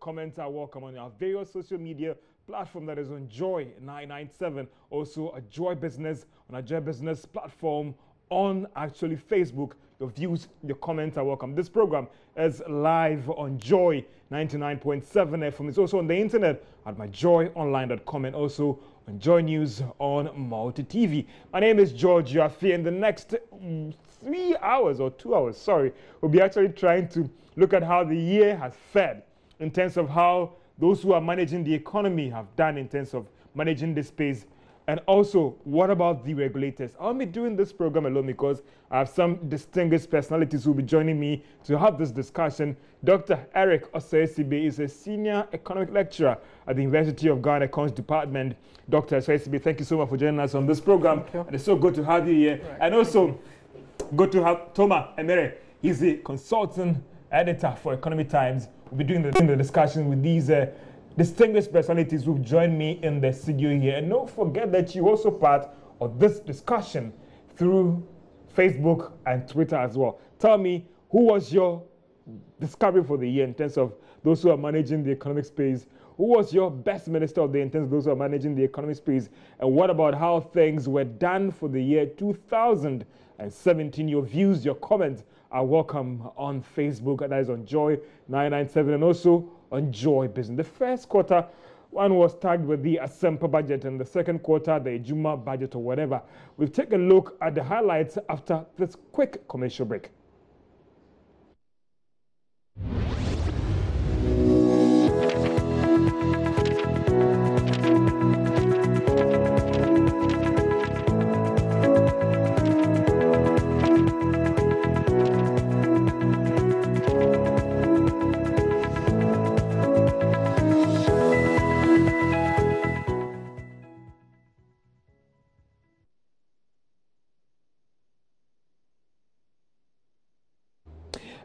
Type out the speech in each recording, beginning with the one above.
comments are welcome on our various social media platform that is on Joy 997. Also, a Joy Business on a Joy Business platform on actually Facebook. Your views, your comments are welcome. This program is live on Joy 99.7 FM. It's also on the internet at myjoyonline.com and also on JoyNews on Multi TV. My name is George Yafi. In the next 3 hours or 2 hours, sorry, we'll be actually trying to look at how the year has fared in terms of how those who are managing the economy have done in terms of managing the space. And also, what about the regulators? I'll be doing this program alone because I have some distinguished personalities who will be joining me to have this discussion. Dr. Eric Osei-Sibe is a senior economic lecturer at the University of Ghana Economics Department. Dr. Osei-Sibe, thank you so much for joining us on this program. And it's so good to have you here. Right. And also, good to have Thomas Emere. He's the consultant editor for Economy Times. We'll be doing the discussion with these distinguished personalities who've joined me in the studio here. And don't forget that you're also part of this discussion through Facebook and Twitter as well. Tell me, who was your discovery for the year in terms of those who are managing the economic space? Who was your best minister of the year in terms of those who are managing the economic space? And what about how things were done for the year 2017? Your views, your comments are welcome on Facebook. That is on Joy 997 and also on Joy Business. The first quarter, one was tagged with the Asempa budget, and the second quarter, the Juma budget or whatever. We'll take a look at the highlights after this quick commercial break.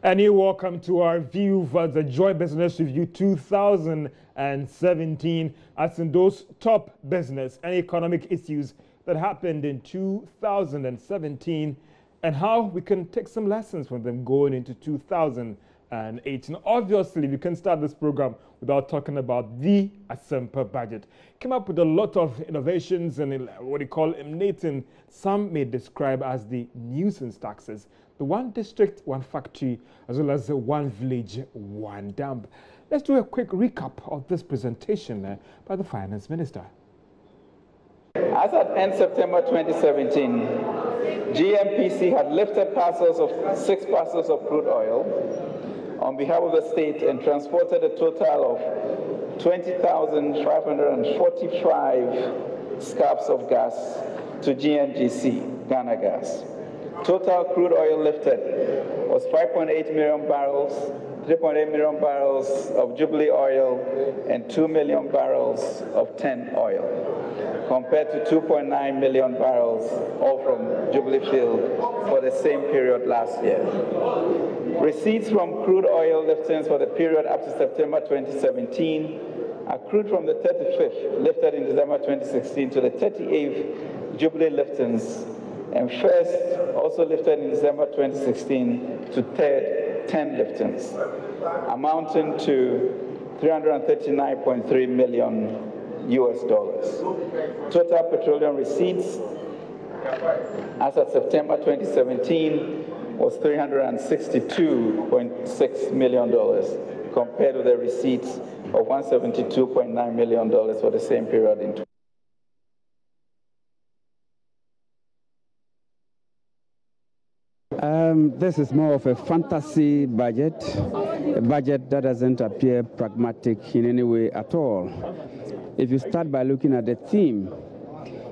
And you're welcome to our view for the Joy Business Review 2017, as in those top business and economic issues that happened in 2017 and how we can take some lessons from them going into 2018. Obviously, we can start this program without talking about the Asempa budget. Came up with a lot of innovations and what you call emanating, some may describe as the nuisance taxes. The one district, one factory, as well as the one village, one dump. Let's do a quick recap of this presentation by the Finance Minister. As at end September 2017, GMPC had lifted 6 parcels of crude oil on behalf of the state and transported a total of 20,545 scraps of gas to GNGC, Ghana Gas. Total crude oil lifted was 5.8 million barrels, 3.8 million barrels of Jubilee oil, and 2 million barrels of TEN oil, compared to 2.9 million barrels, all from Jubilee Field, for the same period last year. Receipts from crude oil liftings for the period up to September 2017 accrued from the 35th, lifted in December 2016, to the 38th Jubilee liftings, and first also lifted in December 2016 to third 10 liftings, amounting to $339.3 million. Total petroleum receipts as of September 2017 was $362.6 million, compared with the receipts of $172.9 million for the same period in 2016. This is more of a fantasy budget, a budget that doesn't appear pragmatic in any way at all. If you start by looking at the theme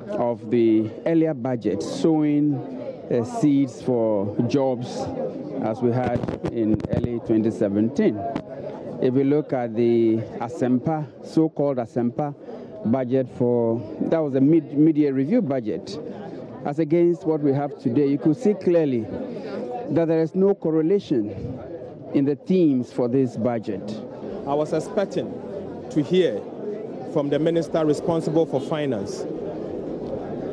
of the earlier budget, sowing seeds for jobs, as we had in early 2017. If we look at the Asempa, so-called Asempa budget that was a mid-year review budget, as against what we have today, you could see clearly that there is no correlation in the themes for this budget. I was expecting to hear from the minister responsible for finance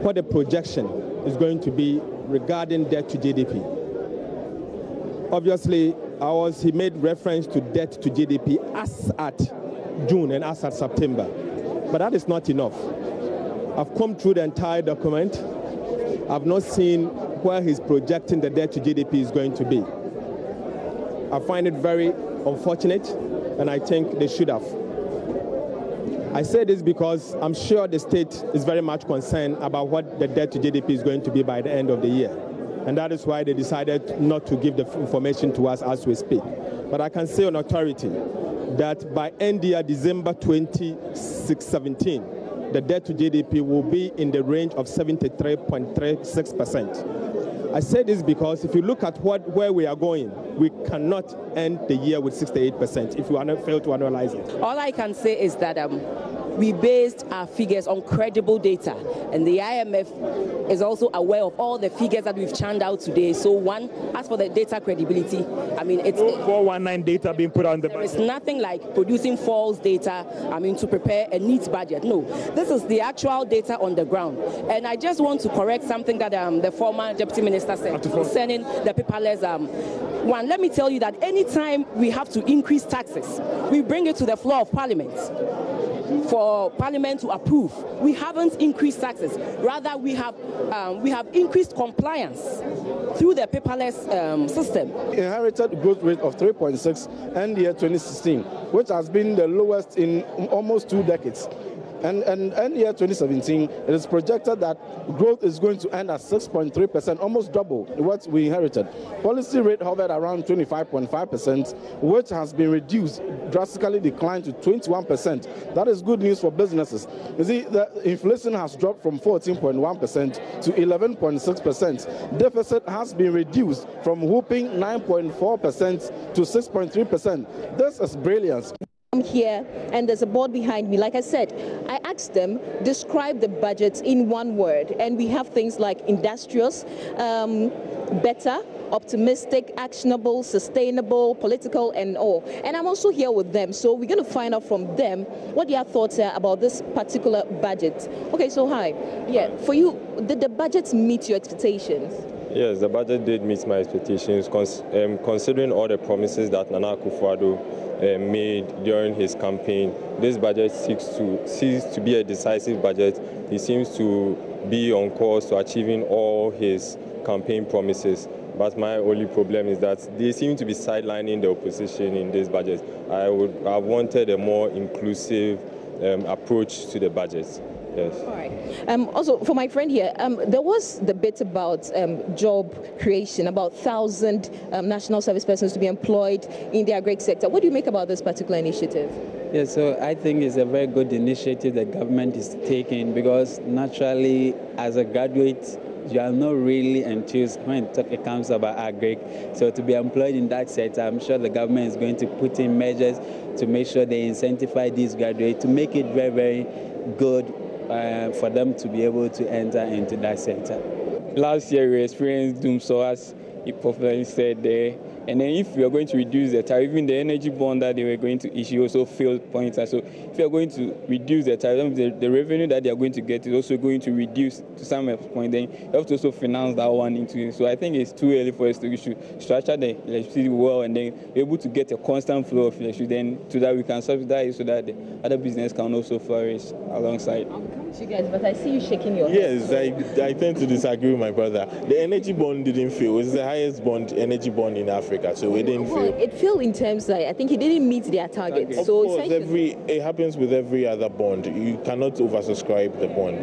what the projection is going to be regarding debt to GDP. Obviously, he made reference to debt to GDP as at June and us at September. But that is not enough. I've come through the entire document. I've not seen where he's projecting the debt to GDP is going to be. I find it very unfortunate, and I think they should have. I say this because I'm sure the state is very much concerned about what the debt to GDP is going to be by the end of the year. And that is why they decided not to give the information to us as we speak. But I can say on authority that by end year December 2017, the debt to GDP will be in the range of 73.36%. I say this because if you look at where we are going, we cannot end the year with 68% if we fail to analyze it. All I can say is that we based our figures on credible data, and the IMF is also aware of all the figures that we've churned out today. So one, as for the data credibility, I mean, it's 419 data being put on the budget. There is nothing like producing false data, I mean, to prepare a neat budget. No, this is the actual data on the ground. And I just want to correct something that the former deputy minister said concerning the paperless. One, let me tell you that anytime we have to increase taxes, we bring it to the floor of Parliament for Parliament to approve. We haven't increased taxes. Rather, we have increased compliance through the paperless system. Inherited growth rate of 3.6 end year 2016, which has been the lowest in almost 2 decades. And end year 2017, it is projected that growth is going to end at 6.3%, almost double what we inherited. Policy rate hovered around 25.5%, which has been reduced, drastically declined to 21%. That is good news for businesses. You see, the inflation has dropped from 14.1% to 11.6%. Deficit has been reduced from whooping 9.4% to 6.3%. This is brilliance. I'm here and there's a board behind me. Like I said, I asked them, describe the budget in one word. And we have things like industrious, better, optimistic, actionable, sustainable, political, and all. And I'm also here with them. So we're going to find out from them what their thoughts are about this particular budget. Okay, so hi. Yeah, for you, did the budget meet your expectations? Yes, the budget did meet my expectations, considering all the promises that Nana Akufo-Addo made during his campaign. This budget seeks to be a decisive budget. He seems to be on course to achieving all his campaign promises. But my only problem is that they seem to be sidelining the opposition in this budget. I wanted a more inclusive approach to the budget. Yes. All right. Also, for my friend here, there was the bit about job creation, about 1,000 national service persons to be employed in the agri sector. What do you make about this particular initiative? Yeah, so I think it's a very good initiative the government is taking, because naturally, as a graduate, you are not really enthused when it comes about agri. So to be employed in that sector, I'm sure the government is going to put in measures to make sure they incentivize these graduates to make it very, very good for them to be able to enter into that sector. Last year we experienced doom, so as he popularly said there. And then if we are going to reduce the tariff, even the energy bond that they were going to issue also failed points. So if you are going to reduce the tariff, the revenue that they are going to get is also going to reduce to some point. Then you have to also finance that one into it. So I think it's too early for us to structure the electricity well and then be able to get a constant flow of electricity, then so that we can subsidize so that the other business can also flourish alongside. I'll come to you guys, but I see you shaking your head. Yes, I tend to disagree with my brother. The energy bond didn't fail. It's the highest energy bond in Africa, so it didn't fail. It failed in terms that I think it didn't meet their targets. Of So course, it happens with every other bond. You cannot oversubscribe the bond,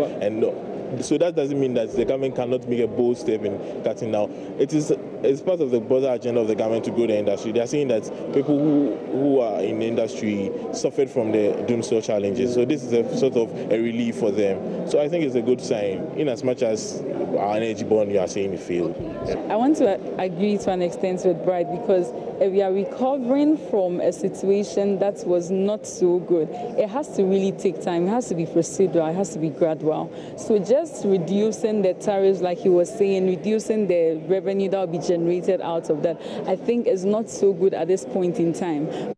so that doesn't mean that the government cannot make a bold step in cutting down. It's part of the broader agenda of the government to grow the industry. They are saying that people who are in the industry suffered from the doomsday challenges. So this is a sort of a relief for them. So I think it's a good sign, in as much as our energy bond, you are saying it failed. Yeah. I want to agree to an extent with Bright, because we are recovering from a situation that was not so good. It has to really take time. It has to be procedural. It has to be gradual. So just reducing the tariffs, like he was saying, reducing the revenue that will be generated out of that, I think is not so good at this point in time.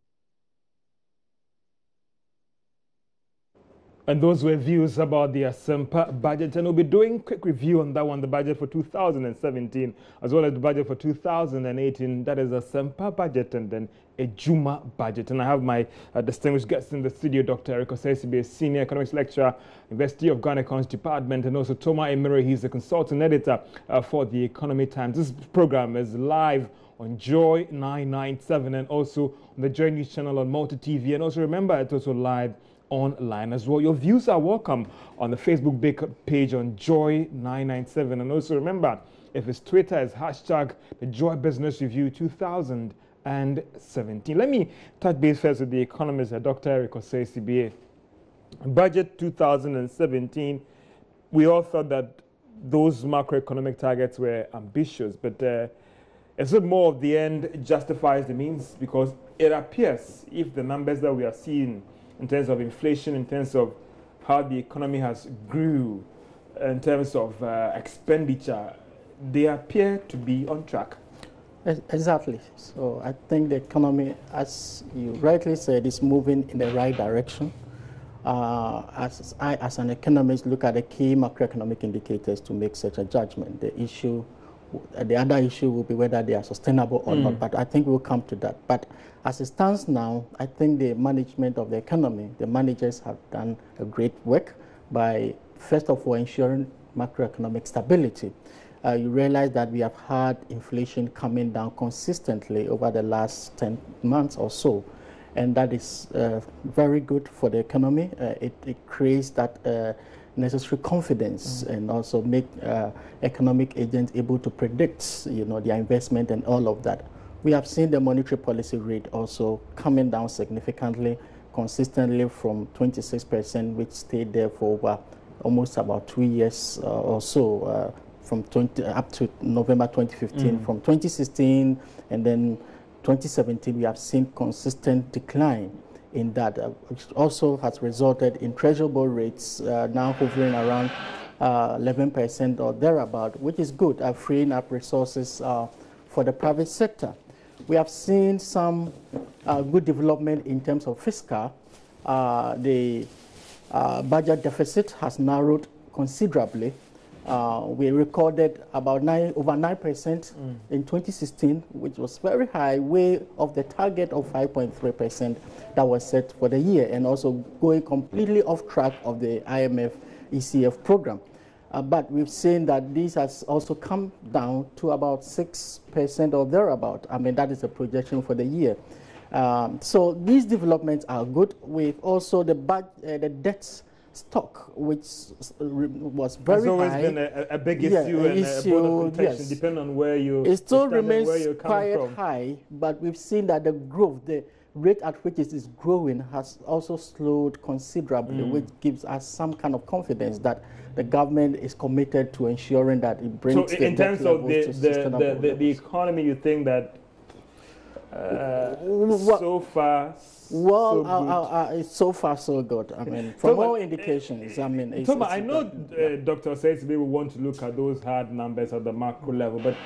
And those were views about the Asempa budget, and we'll be doing a quick review on that one, the budget for 2017, as well as the budget for 2018. That is Asempa budget and then a Juma budget. And I have my distinguished guests in the studio, Dr. Eric Osesibe, Senior Economics Lecturer, University of Ghana Economics Department, and also Toma Emere. He's the consultant editor for the Economy Times. This program is live on Joy 997 and also on the JoyNews channel on Multi TV. And also remember, it's also live online as well. Your views are welcome on the Facebook page on Joy 997. And also remember, if it's Twitter, it's hashtag the Joy Business Review 2017. Let me touch base first with the economist, Dr. Eric Osesibe. Budget 2017, we all thought that those macroeconomic targets were ambitious, but is it more of the end justifies the means? Because it appears, if the numbers that we are seeing in terms of inflation, in terms of how the economy has grew, in terms of expenditure, they appear to be on track. Exactly. So I think the economy, as you rightly said, is moving in the right direction. As an economist, look at the key macroeconomic indicators to make such a judgment. The other issue will be whether they are sustainable or not, but I think we'll come to that. But as it stands now, I think the management of the economy, the managers have done a great work by, first of all, ensuring macroeconomic stability. You realize that we have had inflation coming down consistently over the last 10 months or so, and that is very good for the economy. It creates that necessary confidence and also make economic agents able to predict, their investment and all of that. We have seen the monetary policy rate also coming down significantly, consistently from 26%, which stayed there for over almost about 2 years or so, from up to November 2015. From 2016 and then 2017, we have seen consistent decline in that, which also has resulted in treasury rates now hovering around 11% or thereabout, which is good, freeing up resources for the private sector. We have seen some good development in terms of fiscal. The budget deficit has narrowed considerably. We recorded about over 9% in 2016, which was very high, way off the target of 5.3% that was set for the year, and also going completely off track of the IMF ECF program. But we've seen that this has also come down to about 6% or thereabout. I mean, that is the projection for the year. So these developments are good. With also the debt stock, which was very high. It's always been a big issue and a bone of contention, depending on where you it still remains quite high, but we've seen that the growth, the rate at which it is growing, has also slowed considerably, which gives us some kind of confidence that the government is committed to ensuring that it brings. So, in terms of the economy, you think that so far? Well, so far so good. I mean, from all indications, I mean, Toma, I know Dr. Osesibe will want to look at those hard numbers at the macro level, but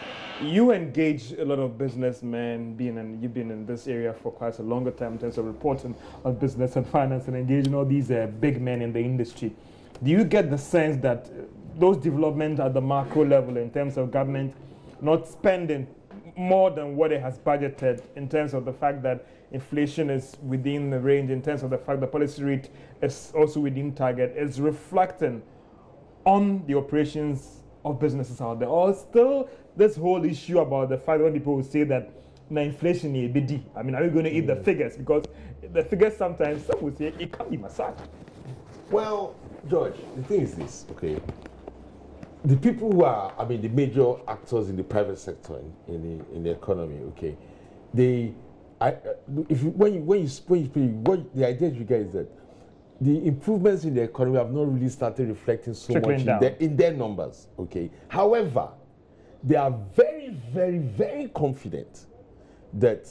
you engage a lot of businessmen, you've been in this area for quite a longer time in terms of reporting on business and finance and engaging all these big men in the industry. Do you get the sense that those developments at the macro level in terms of government not spending more than what it has budgeted, in terms of the fact that inflation is within the range, in terms of the fact the policy rate is also within target, is reflecting on the operations of businesses out there? Or still this whole issue about the fact that when people will say that inflation is BD, I mean, are you going to eat the figures? Because the figures sometimes, some will say it can't be massaged. Well, George, the thing is this, okay? The people who are, I mean, the major actors in the private sector in the economy, okay, the idea you get is that the improvements in the economy have not really started reflecting so much in their numbers, okay. However, they are very, very, very confident that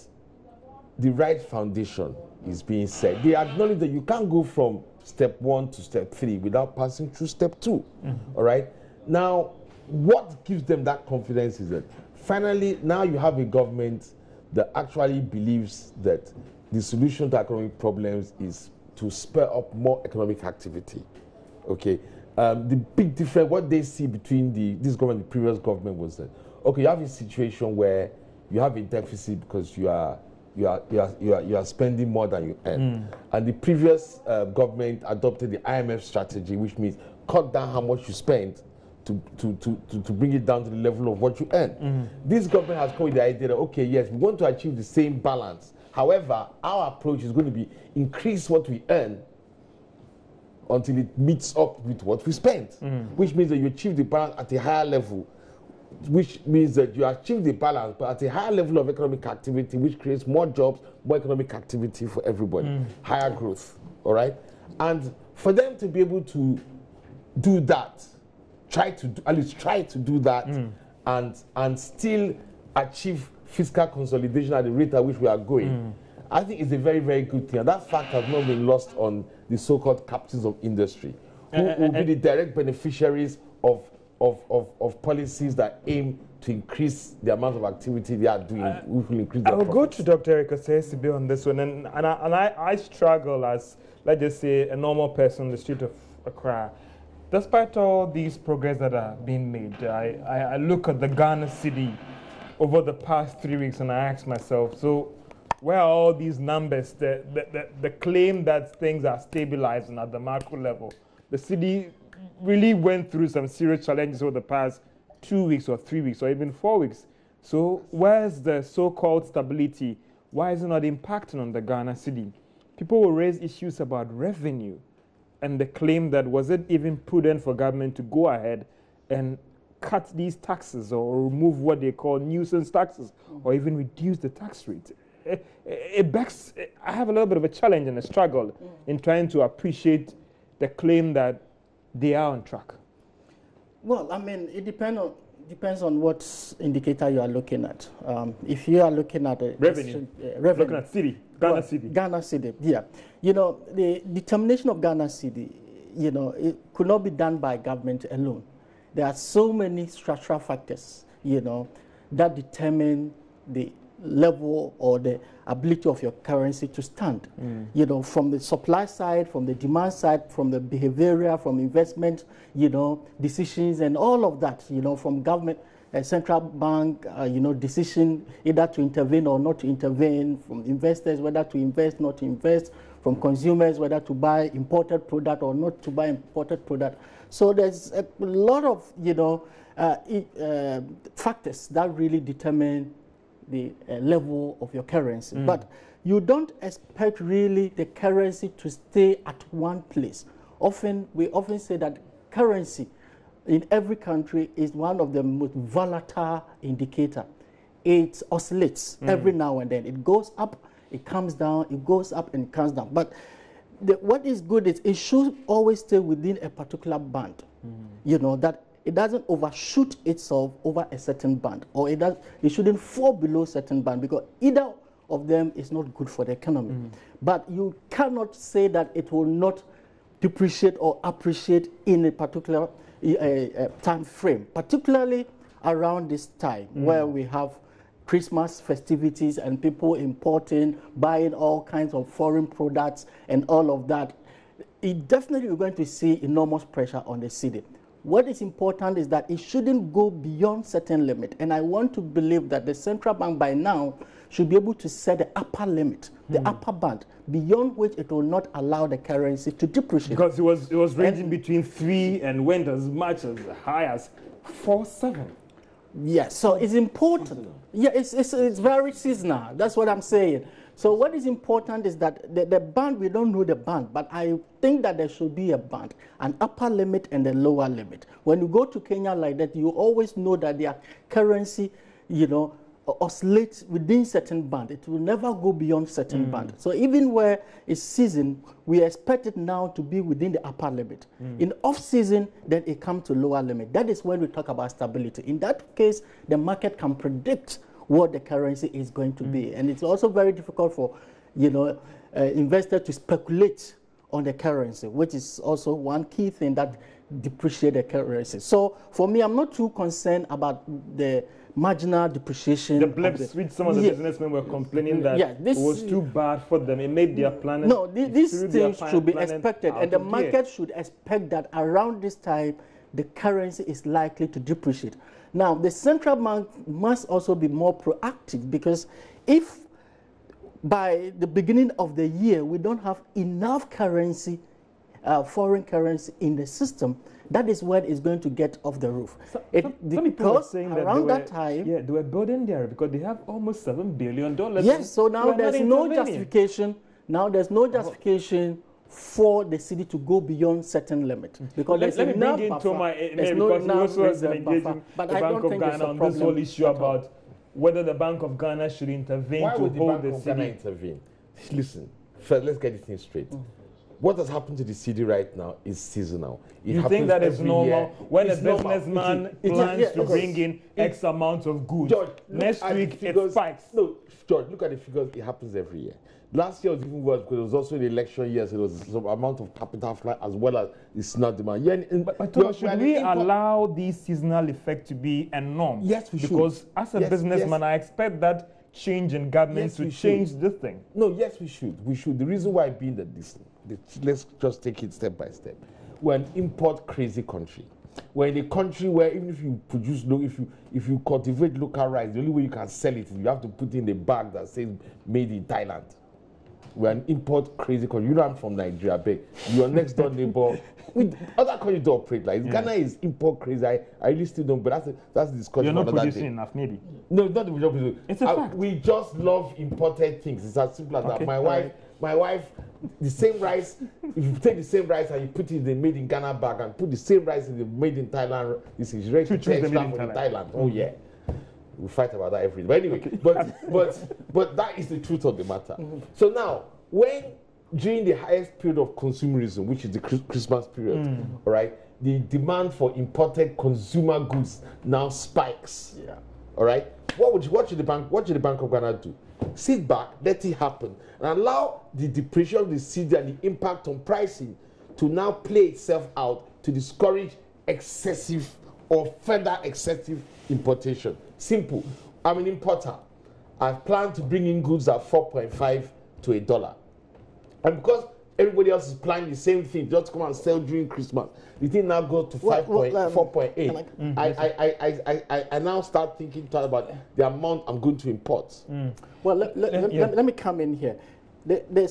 the right foundation is being set. They acknowledge that you can't go from step 1 to step 3 without passing through step 2, all right. Now, what gives them that confidence is that finally now you have a government that actually believes that the solution to economic problems is to spur up more economic activity. Okay, the big difference, what they see between this government and the previous government was that, okay, you have a situation where you have a deficit because you are spending more than you earn. And the previous government adopted the IMF strategy, which means cut down how much you spend to bring it down to the level of what you earn. This government has come with the idea that, okay, yes, we want to achieve the same balance. However, our approach is going to be increase what we earn until it meets up with what we spend, which means that you achieve the balance at a higher level, which means that you achieve the balance, but at a higher level of economic activity, which creates more jobs, more economic activity for everybody, higher growth, all right? And for them to be able to do that, at least try to do that, and still achieve fiscal consolidation at the rate at which we are going, I think it's a very, very good thing. And that fact has not been lost on the so-called captains of industry, who will be the direct beneficiaries of policies that aim to increase the amount of activity they are doing, which will increase their I will profits. go to Dr. Eric Osei on this one, and I struggle as, let's just say, a normal person on the street of Accra. Despite all these progress that are being made, I look at the Ghana city over the past 3 weeks and I ask myself, so where are all these numbers, the claim that things are stabilizing at the macro level? The city really went through some serious challenges over the past 2 weeks or 3 weeks or even 4 weeks. So where's the so-called stability? Why is it not impacting on the Ghana city? People will raise issues about revenue and the claim that was it even prudent for government to go ahead and cut these taxes or remove what they call nuisance taxes or even reduce the tax rate. I have a little bit of a challenge and a struggle in trying to appreciate the claim that they are on track. Well, I mean, it depends on what indicator you are looking at. If you are looking at revenue, looking at city, Ghana city. Ghana city, yeah. You know, the determination of Ghana city, you know, it could not be done by government alone. There are so many structural factors, you know, that determine the level or the ability of your currency to stand. You know, from the supply side, from the demand side, from the behavioral, from investment, you know, decisions and all of that, you know, from government, central bank, you know, decision either to intervene or not to intervene, from investors, whether to invest, not to invest, from consumers, whether to buy imported product or not to buy imported product. So there's a lot of, you know, factors that really determine the level of your currency. But you don't expect really the currency to stay at one place. We often say that currency in every country is one of the most volatile indicator. It oscillates every now and then. It goes up, it comes down, it goes up and it comes down. But what is good is it should always stay within a particular band. You know, that it doesn't overshoot itself over a certain band, or it shouldn't fall below a certain band, because either of them is not good for the economy. But you cannot say that it will not depreciate or appreciate in a particular time frame, particularly around this time where we have Christmas festivities and people importing, buying all kinds of foreign products and all of that. It definitely we're going to see enormous pressure on the city. What is important is that it shouldn't go beyond certain limit. And I want to believe that the central bank by now should be able to set the upper limit, the upper band, beyond which it will not allow the currency to depreciate. Because it was ranging between 3 and went as much as high as 4.7. Yes, so it's important. Yeah, it's very seasonal. That's what I'm saying. So what is important is that the band, we don't know the band, but I think that there should be a band, an upper limit and a lower limit. When you go to Kenya like that, you always know that their currency, you know, oscillates within certain band. It will never go beyond certain band. So even where it's season, we expect it now to be within the upper limit. In off-season, then it comes to lower limit. That is when we talk about stability. In that case, the market can predict what the currency is going to be. And it's also very difficult for, you know, investors to speculate on the currency, which is also one key thing that depreciate the currency. So for me, I'm not too concerned about the marginal depreciation. The blips, which some of the businessmen were complaining that it was too bad for them. It made their planning. No, these things should be expected, and the market should expect that around this time, the currency is likely to depreciate. Now, the central bank must also be more proactive, because if by the beginning of the year we don't have enough currency, foreign currency in the system, that is when it's going to get off the roof. Because around that time, they were building there because they have almost $7 billion. Yes, so now there's no justification. Now there's no justification for the city to go beyond certain limit, because let me bring in Toma, because we also has been engaging the Bank of Ghana on this whole issue about whether the Bank of Ghana should intervene to hold the city. Why would the Bank of Ghana intervene? Listen, first, let's get this thing straight. What has happened to the city right now is seasonal. You think that is normal? When a businessman plans to bring in X amount of goods, George, next week it spikes. No, George, look at the figures. It happens every year. Last year was even worse because it was also the election year, so there was some amount of capital flight as well as it's not demand. But should we allow these seasonal effect to be a norm? Yes, we should. Because as a businessman, I expect that change in government to change this thing. No, yes, we should. We should. The reason why being that let's just take it step by step. We're an import crazy country. We're in a country where even if you produce, if you cultivate local rice, the only way you can sell it is you have to put in a bag that says made in Thailand. We're an import crazy country. You know I'm from Nigeria, babe. Your next door neighbor. Other countries don't operate like Ghana is import crazy. I really still don't, but that's the discussion. You're not producing enough, maybe. No, not that we don't produce. It's a fact. We just love imported things. It's as simple as that. My wife, the same rice, if you take the same rice and you put it in the made in Ghana bag and put the same rice in the made in Thailand, this is ready to take extra from Thailand. Oh yeah. We fight about that every day. But anyway, but that is the truth of the matter. So now, when during the highest period of consumerism, which is the Christmas period, all right, the demand for imported consumer goods now spikes. Yeah. All right. What should the Bank of Ghana do? Sit back, let it happen, and allow the depreciation of the cedi and the impact on pricing to now play itself out to discourage excessive or further excessive importation. Simple. I'm an importer. I've planned to bring in goods at 4.5 to $1. And because everybody else is planning the same thing, just come and sell during Christmas, the thing now goes to 4.8. I now start thinking about the amount I'm going to import. Well, let me come in here. The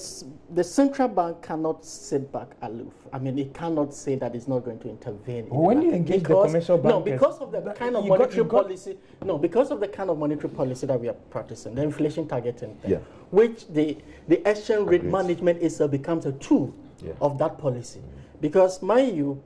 central bank cannot sit back aloof. I mean, it cannot say that it's not going to intervene. When you engage the commercial bankers, no, because of the kind of monetary policy. No, because of the kind of monetary policy that we are practicing, the inflation targeting thing, which the exchange rate management becomes a tool of that policy. Because mind you,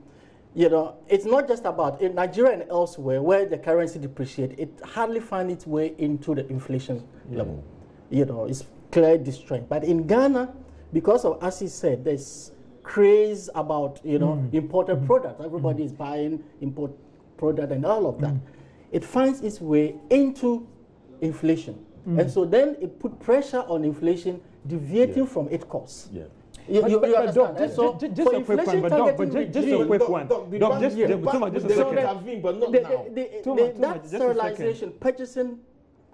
it's not just about in Nigeria and elsewhere where the currency depreciates. It hardly finds its way into the inflation level. It's clear distress. But in Ghana, because of, as he said, there's craze about imported products. Everybody is buying import product and all of that. It finds its way into inflation, and so then it put pressure on inflation, deviating from its course. You understand? Just a quick one, that sterilization, purchasing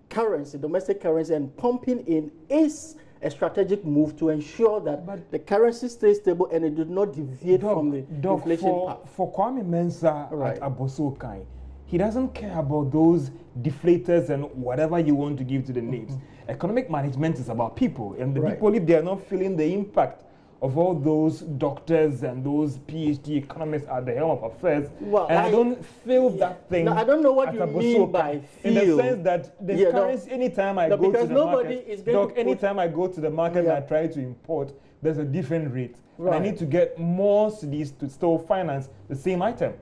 currency, domestic currency, and pumping in is a strategic move to ensure that the currency stays stable and it did not deviate from the inflation path. For Kwame Mensah at Abosokai, he doesn't care about those deflators and whatever you want to give to the names. Economic management is about people, and the people, if they are not feeling the impact of all those doctors and those PhD economists at the helm of affairs, and I don't feel that thing. No, I don't know what you mean by feel. In the sense that the currency, anytime I go to the market, anytime I go to the market and I try to import, there's a different rate. And I need to get more CDs to still finance the same item.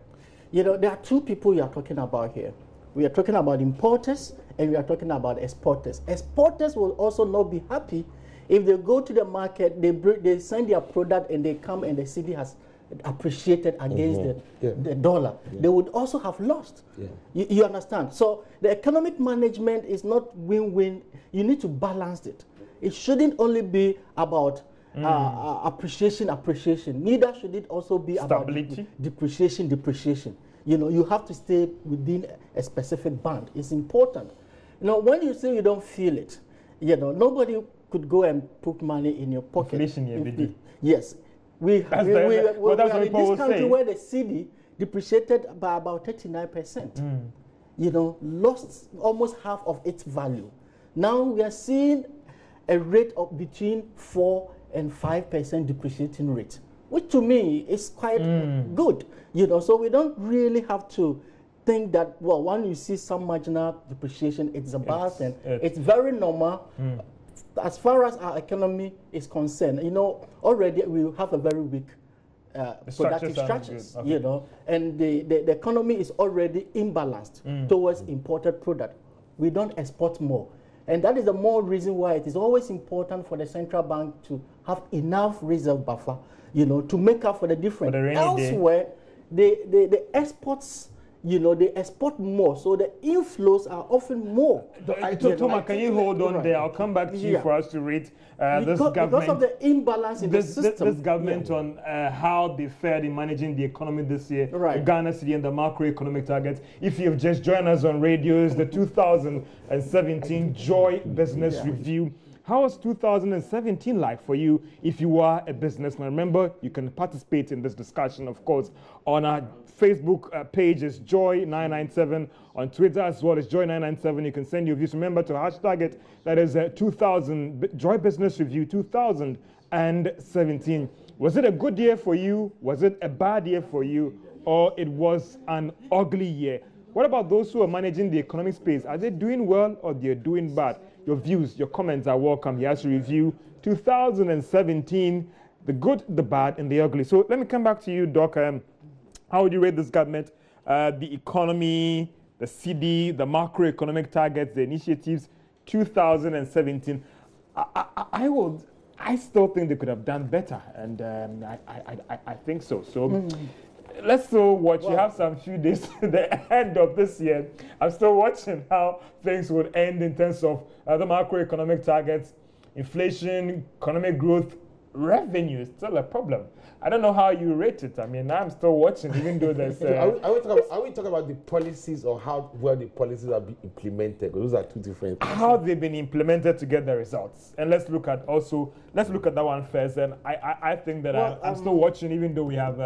There are two people you are talking about here. We are talking about importers and we are talking about exporters. Exporters will also not be happy if they go to the market, they send their product and they come and the cedi has appreciated against the dollar. They would also have lost. You understand? So the economic management is not win-win. You need to balance it. It shouldn't only be about appreciation. Neither should it also be stability. About depreciation. You know, you have to stay within a specific band. It's important. You know, when you say you don't feel it, you know, nobody could go and put money in your pocket. Inflation, yes. We are in this country where the cedi depreciated by about 39%. You know, lost almost half of its value. Now we are seeing a rate of between 4 and 5% depreciating rate, which to me is quite good. You know, so we don't really have to think that, well, when you see some marginal depreciation, it's a bad thing. It's very normal. As far as our economy is concerned, you know, already we have a very weak productive structures, you know, and the economy is already imbalanced towards imported product. We don't export more. And that is the more reason why it is always important for the central bank to have enough reserve buffer, you know, to make up for the difference. Elsewhere, the exports, you know, they export more, so the inflows are often more. Thomas, can you hold on there? I'll come back to you for us to rate this government. Because of the imbalance in the system. This government on how they fared in managing the economy this year, the Ghana cedi and the macroeconomic targets. If you've just joined us on radio, it's the 2017 Joy Business Review. How was 2017 like for you if you are a businessman? Remember, you can participate in this discussion, of course, on our Facebook page is Joy997. On Twitter as well as Joy997. You can send your views. Remember to hashtag it. That is 2000 Joy Business Review 2017. Was it a good year for you? Was it a bad year for you? Or it was an ugly year? What about those who are managing the economic space? Are they doing well or they're doing bad? Your views, your comments are welcome. He has to review 2017, the good, the bad, and the ugly. So let me come back to you, Doc. How would you rate this government? The economy, the cedi, the macroeconomic targets, the initiatives, 2017. I still think they could have done better, and I think so. So let's still watch. You have some few days to the end of this year. I'm still watching how things would end in terms of the macroeconomic targets, inflation, economic growth, revenue is still a problem. I don't know how you rate it. I mean, I'm still watching, even though there's... Are we talking about the policies or how well the policies are being implemented? Those are two different things. How they've been implemented to get the results. And let's look at that one first. And I think that I'm still watching, even though we have...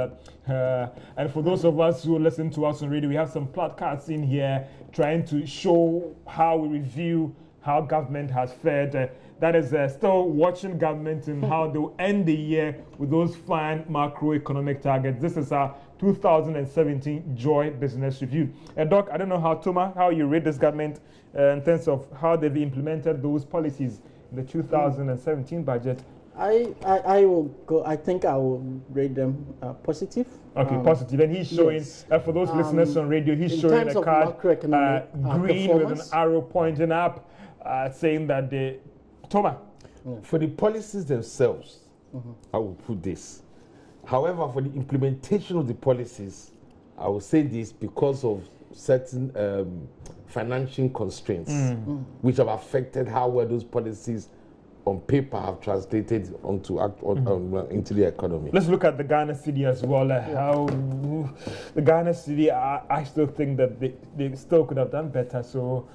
and for those of us who listen to us on radio, we have some podcasts in here trying to show how we review how government has fared. That is still watching government and how they'll end the year with those fine macroeconomic targets. This is our 2017 Joy Business Review. Doc, I don't know how you rate this government in terms of how they've implemented those policies in the 2017 budget. I will go. I think I will rate them positive. Okay, positive. And he's showing, for those listeners on radio, he's showing a card green with an arrow pointing up, saying that the Thomas. For the policies themselves, I will put this. However, for the implementation of the policies, I will say this because of certain financial constraints, which have affected how well those policies on paper have translated onto into the economy. Let's look at the Ghana cedi as well. How the Ghana cedi, I still think that they still could have done better. So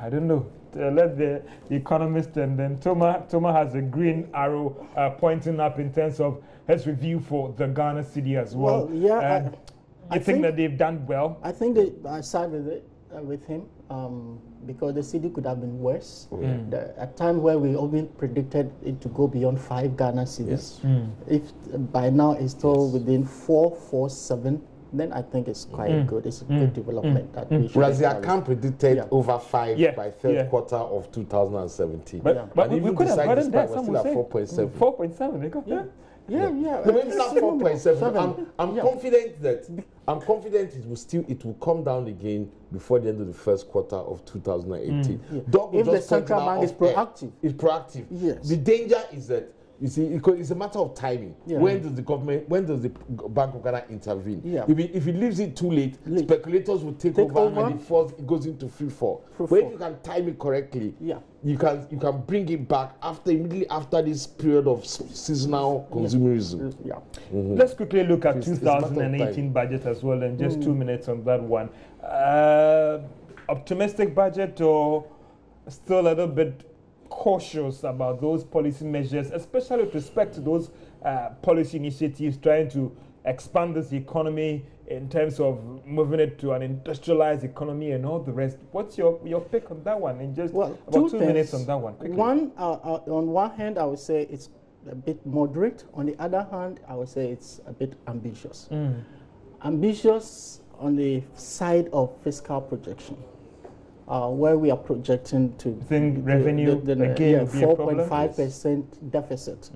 I don't know. Let the economist and then Thomas has a green arrow pointing up in terms of his review for the Ghana cedi as well. Well, yeah, I think that they've done well. I think I side with him because the cedi could have been worse. A time where we only predicted it to go beyond 5 Ghana cedis. If by now it's still within 447. Then I think it's quite good. It's a good development. That we Whereas the account predicted over 5 by third quarter of 2017. But we could have gotten that. Some still at 4.7. 4.7. Yeah. No, maybe not 4.7. I'm confident it will come down again before the end of the first quarter of 2018. If the central bank is proactive. It's proactive. Yes. The danger is that You see, it's a matter of timing. Yeah. When does the Bank of Ghana intervene? Yeah. If it leaves it too late, speculators will take over and it goes into free fall. But if you can time it correctly, you can bring it back immediately after this period of seasonal consumerism. Yeah. Let's quickly look at 2018 budget as well, and just 2 minutes on that one. Optimistic budget, or still a little bit cautious about those policy measures, especially with respect to those policy initiatives trying to expand this economy in terms of moving it to an industrialized economy and all the rest? What's your pick on that one? In just about 2 minutes on that one. Quickly. One, on one hand, I would say it's a bit moderate. On the other hand, I would say it's a bit ambitious. Ambitious on the side of fiscal projection. Where we are projecting to revenue again 4.5% deficit.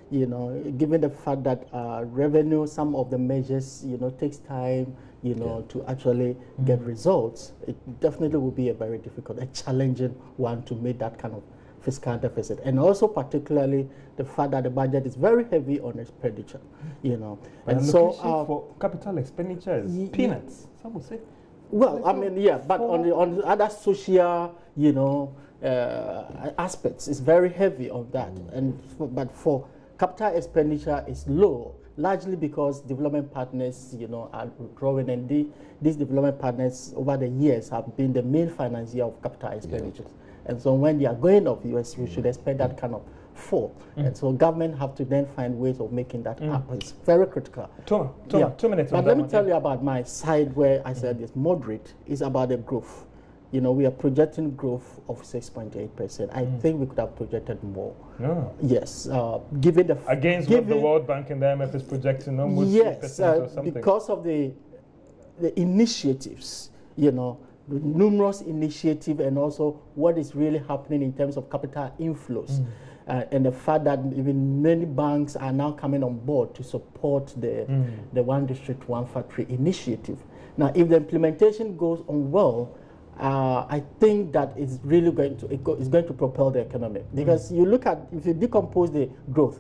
You know, given the fact that revenue, some of the measures, you know, takes time, you know, to actually get results. It definitely will be a very difficult, a challenging one to meet that kind of fiscal deficit, and also particularly the fact that the budget is very heavy on expenditure. You know, and so for capital expenditure is peanuts. Some would say. Well, I mean, yeah, but on the other social, you know, aspects, it's very heavy on that. But for capital expenditure, it's low, largely because development partners, you know, are growing, and these development partners over the years have been the main financier of capital expenditures. And so when they are going up, you should expect that kind of fall. And so government have to then find ways of making that happen. It's very critical. 2 minutes. But let me tell you about my side where I said it's moderate. It's about the growth. You know, we are projecting growth of 6.8%. I think we could have projected more. Yes, given the against what the World Bank and the IMF is projecting, almost 6% or something. Because of the initiatives, you know, numerous initiatives, and also what is really happening in terms of capital inflows. And the fact that even many banks are now coming on board to support the One District, One Factory initiative. Now, if the implementation goes on well, I think that it's really going to propel the economy. Because you look at, if you decompose the growth,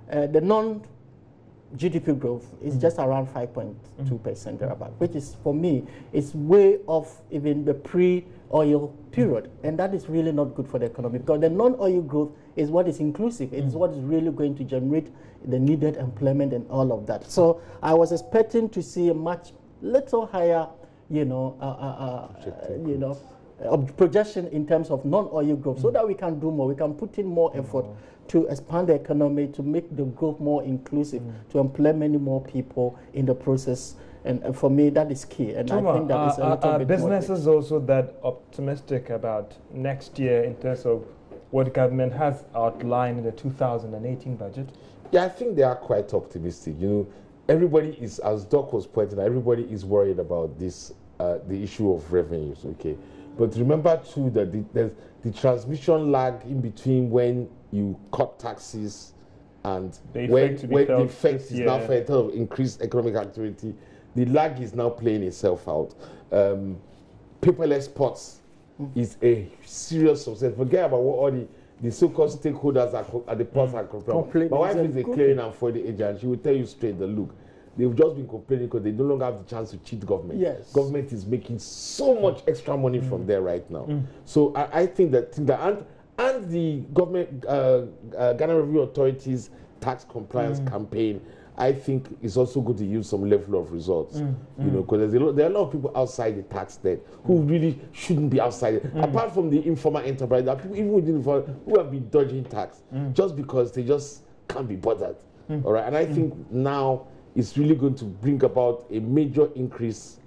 the non-GDP growth is just around 5.2% thereabout, which is, for me, it's way off even the pre-oil period. And that is really not good for the economy, because the non-oil growth is what is inclusive. It is what is really going to generate the needed employment and all of that. So I was expecting to see a much little higher, projection in terms of non-oil growth, so that we can do more. We can put in more effort to expand the economy, to make the growth more inclusive, to employ many more people in the process. And for me, that is key. And I think that is a little bit businesses also that optimistic about next year in terms of what government has outlined in the 2018 budget? Yeah, I think they are quite optimistic. You know, everybody is, as Doc was pointing out, everybody is worried about this, the issue of revenues, okay? But remember too that the transmission lag in between when you cut taxes and when the effect is now felt in terms of increased economic activity. The lag is now playing itself out. Paperless ports is a serious success. Forget about what all the so-called stakeholders at the ports are complaining. My wife is a clearing and forwarding agent. She will tell you straight the look. They've just been complaining because they no longer have the chance to cheat government. Yes. Government is making so much extra money from there right now. So I think that and the government, Ghana Revenue Authority's tax compliance campaign, I think is also going to use some level of results. You know, because there are a lot of people outside the tax net who really shouldn't be outside it. Apart from the informal enterprise, there are people even within the who have been dodging tax just because they just can't be bothered. All right, and I think now it's really going to bring about a major increase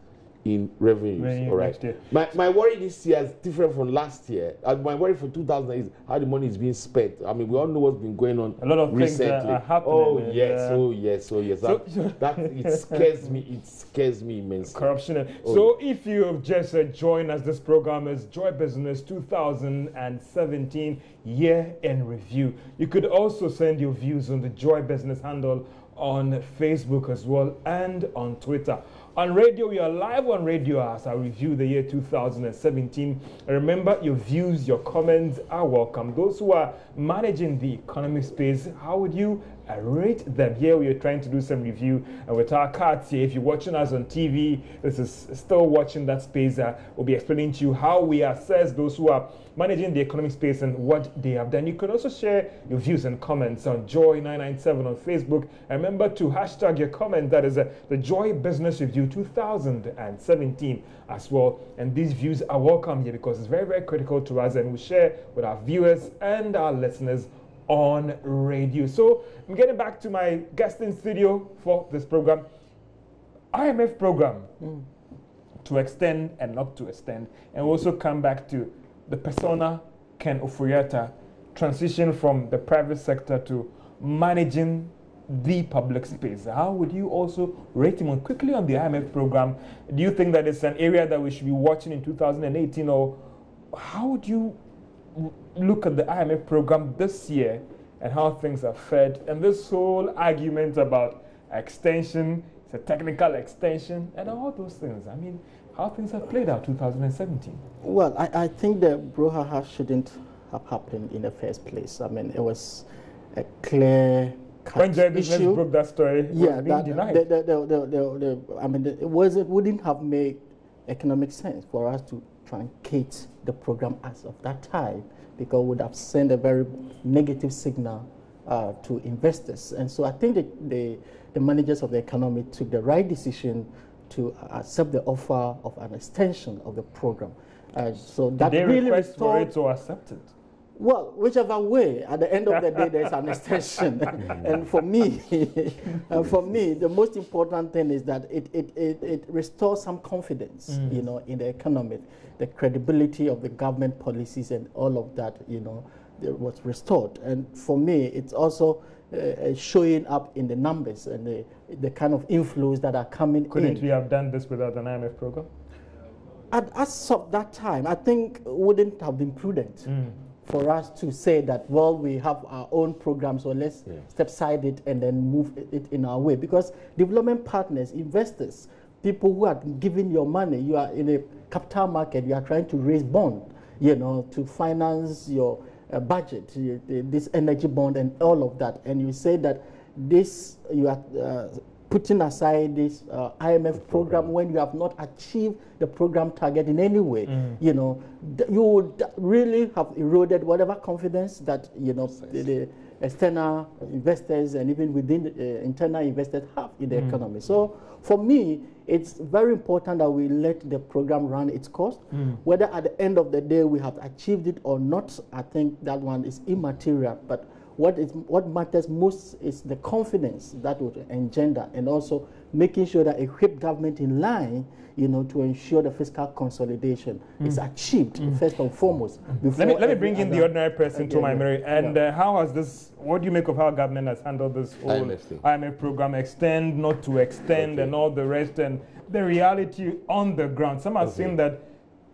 in revenues. All right. My worry this year is different from last year. My worry for 2000 is how the money is being spent. I mean, we all know what's been going on. A lot of recently. Things are happening. Oh yes. That it scares me. It scares me immensely. Corruption. So if you have just joined us, this program is Joy Business 2017 Year in Review. You could also send your views on the Joy Business handle on Facebook as well and on Twitter. On radio, we are live on radio as I review the year 2017. And remember, your views, your comments are welcome. Those who are managing the economic space, how would you rate them? Here we are trying to do some review and with our cards here. If you're watching us on TV, this is still watching that space. We'll be explaining to you how we assess those who are managing the economic space and what they have done. You can also share your views and comments on Joy997 on Facebook. And remember to hashtag your comment. That is the Joy Business Review 2017 as well. And these views are welcome here because it's very, very critical to us, and we share with our viewers and our listeners on radio. So I'm getting back to my guest in studio for this program. IMF program to extend and not to extend. And we'll also come back to the persona Ken Ofori-Atta transition from the private sector to managing the public space. How would you also rate him quickly on the IMF program? Do you think that it's an area that we should be watching in 2018, or how would you look at the IMF program this year and how things are fared, and this whole argument about extension, it's a technical extension, and all those things? I mean, how things have played out 2017? Well, I think the brouhaha shouldn't have happened in the first place. I mean, it was a clear when Joy Business broke that story, yeah, being denied. I mean, it wouldn't have made economic sense for us to truncate the program as of that time, because it would have sent a very negative signal to investors. And so I think that the managers of the economy took the right decision to accept the offer of an extension of the program. So that Did they really request for it to accept it? Well, whichever way, at the end of the day, there's an extension. And for me, the most important thing is that it restores some confidence, you know, in the economy, the credibility of the government policies and all of that, you know, was restored. And for me, it's also showing up in the numbers and the kind of inflows that are coming in. Couldn't we have done this without an IMF program? As of that time, I think it wouldn't have been prudent for us to say that, well, we have our own program, so let's step aside it and then move it in our way. Because development partners, investors, people who are giving your money, you are in a capital market, you are trying to raise bond, you know, to finance your budget, this energy bond and all of that. And you say that this, you are putting aside this IMF program when you have not achieved the program target in any way, you know, you would really have eroded whatever confidence that, you know, the external investors and even within the internal investors have in the economy. So for me, it's very important that we let the program run its course. Whether at the end of the day we have achieved it or not, I think that one is immaterial. But what matters most is the confidence that would engender, and also making sure that a keep government in line, you know, to ensure the fiscal consolidation is achieved first and foremost. Let me bring in the ordinary person to my Mary. And how has this? What do you make of how government has handled this whole IMF program, extend, not to extend, and all the rest, and the reality on the ground? Some are saying that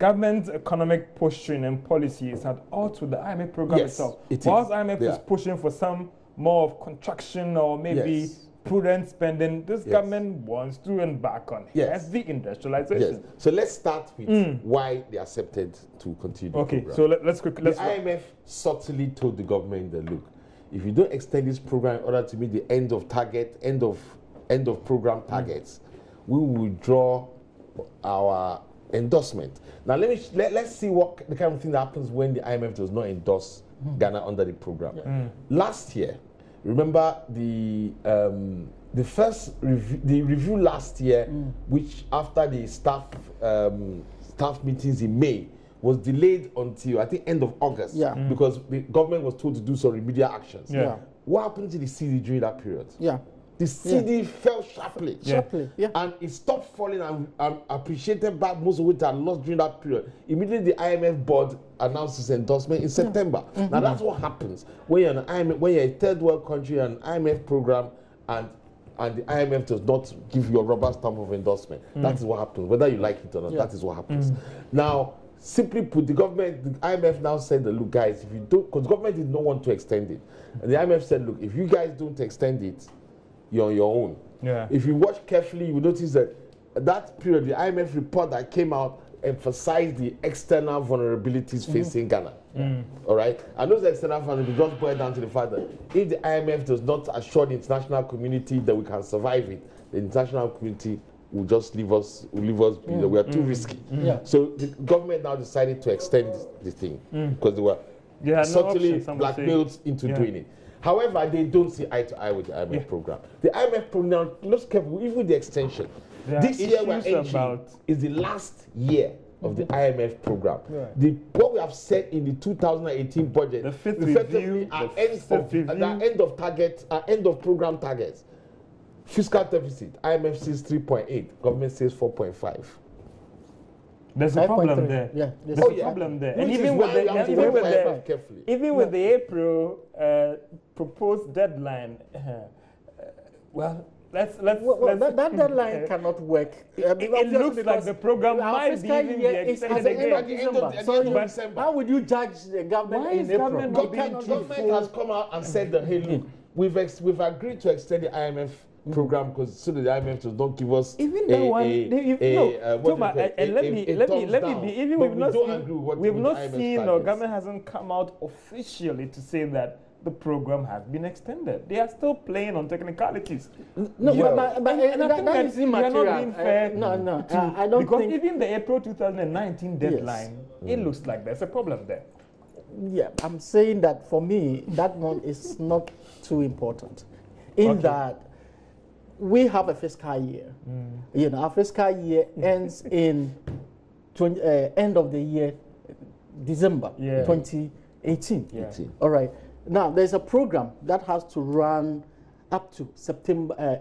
government's economic posturing and policy is at odds with the IMF program itself. Whilst IMF is pushing for some more of contraction or maybe prudent spending, this government wants to embark on heavy industrialization. So let's start with why they accepted to continue the program. So let's quickly. The IMF subtly told the government that, look, if you don't extend this program in order to meet the end of program targets, we will withdraw our endorsement. Now let's see what the kind of thing that happens when the IMF does not endorse Ghana under the program. Last year, remember the first review last year, which after the staff meetings in May was delayed until I think end of August, because the government was told to do some remedial actions. What happened to the CD during that period? The CD fell sharply, and it stopped falling and appreciated back most of it had lost during that period. Immediately, the IMF board announced its endorsement in September. Now, that's what happens when you're when you're a third world country and an IMF program, and the IMF does not give you a rubber stamp of endorsement. That is what happens, whether you like it or not. That is what happens. Now, simply put, the IMF now said, look, guys, if you don't, because the government did not want to extend it, and the IMF said, look, if you guys don't extend it, you're on your own. If you watch carefully, you will notice that that period, the IMF report that came out emphasized the external vulnerabilities facing Ghana. All right, and those external vulnerabilities just boil down to the fact that if the IMF does not assure the international community that we can survive it, the international community will just leave us be. We are too risky. So the government now decided to extend the thing because they were subtly blackmailed into doing it. However, they don't see eye to eye with the IMF program. The IMF program, looks careful, even the extension. This year we're entering is the last year of the IMF program. What we have said in the 2018 budget, the fifth review, end of program targets. Fiscal deficit, IMF says 3.8, government says 4.5. There's a problem there. There's a problem there. And even with the April proposed deadline, that deadline cannot work. It looks like the program might be even be extended again. How would you judge the government in April? Government has come out and said that, hey, look, we've agreed to extend the IMF program because so that the IMF does not give us even that one. We've not seen or government hasn't come out officially to say that the program has been extended. They are still playing on technicalities. No, but that is immaterial. Not being fair. I don't because think even the April 2019 deadline, it looks like there's a problem there. Yeah, I'm saying that for me, that one is not too important. In that we have a fiscal year. You know, our fiscal year ends in end of the year, December 2018. All right. Now, there's a program that has to run up to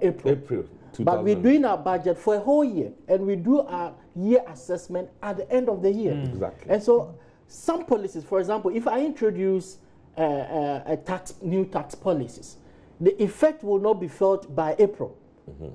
April. But we're doing our budget for a whole year, and we do our year assessment at the end of the year. Exactly. And so, some policies, for example, if I introduce new tax policies, the effect will not be felt by April.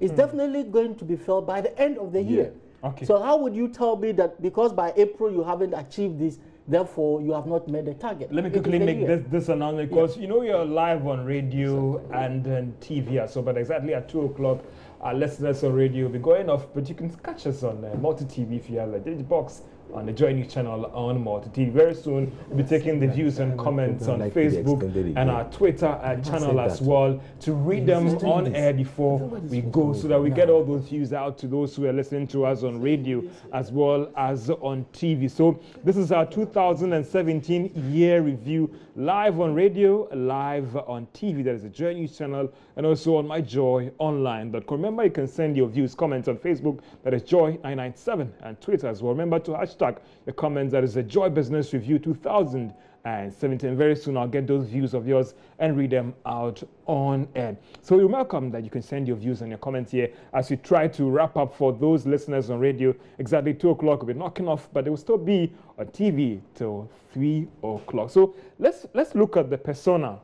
It's definitely going to be felt by the end of the year. So how would you tell me that because by April you haven't achieved this, therefore you have not made the target? Let me quickly make this announcement because you know you're live on radio and TV as well, but exactly at 2 o'clock our listeners on radio will be going off, but you can catch us on multi-TV if you have a box on the JoyNews channel on multi-TV. Very soon we'll be taking the views and comments on Facebook and our Twitter channel as well to read them on air before we go so that we get all those views out to those who are listening to us on radio as well as on TV. So this is our 2017 year review live on radio, live on TV. That is the JoyNews channel and also on myjoyonline.com. Remember, you can send your views, comments on Facebook, that is Joy997, and Twitter as well. Remember to hashtag the comments, that is the Joy Business Review 2017. Very soon I'll get those views of yours and read them out on air. So you're welcome that you can send your views and your comments here as we try to wrap up for those listeners on radio. Exactly 2 o'clock we'll be knocking off, but they will still be on TV till 3 o'clock. So let's look at the persona,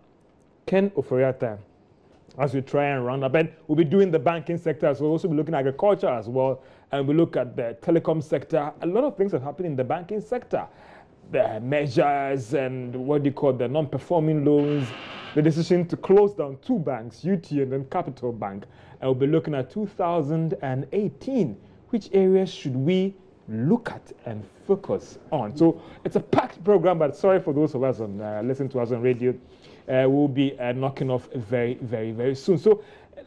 Ken Oforiatta, as we try and round up. And we'll be doing the banking sector as well. We'll also be looking at agriculture as well. And we look at the telecom sector. A lot of things have happened in the banking sector. The measures and what do you call the non-performing loans, the decision to close down 2 banks, UT and then Capital Bank. And we'll be looking at 2018. Which areas should we look at and focus on? So it's a packed program, but sorry for those of us on listening to us on radio. We'll be knocking off very, very, very soon. So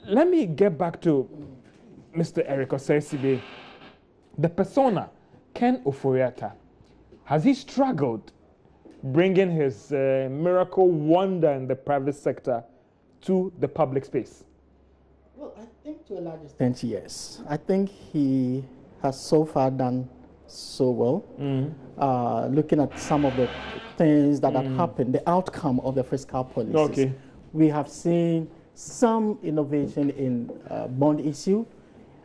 let me get back to Mr. Eric Osei-Sibe. The persona, Ken Oforiatta, has he struggled bringing his miracle wonder in the private sector to the public space? Well, I think to a large extent, yes. I think he has so far done so well. Looking at some of the things that have happened, the outcome of the fiscal policies. We have seen some innovation in bond issue.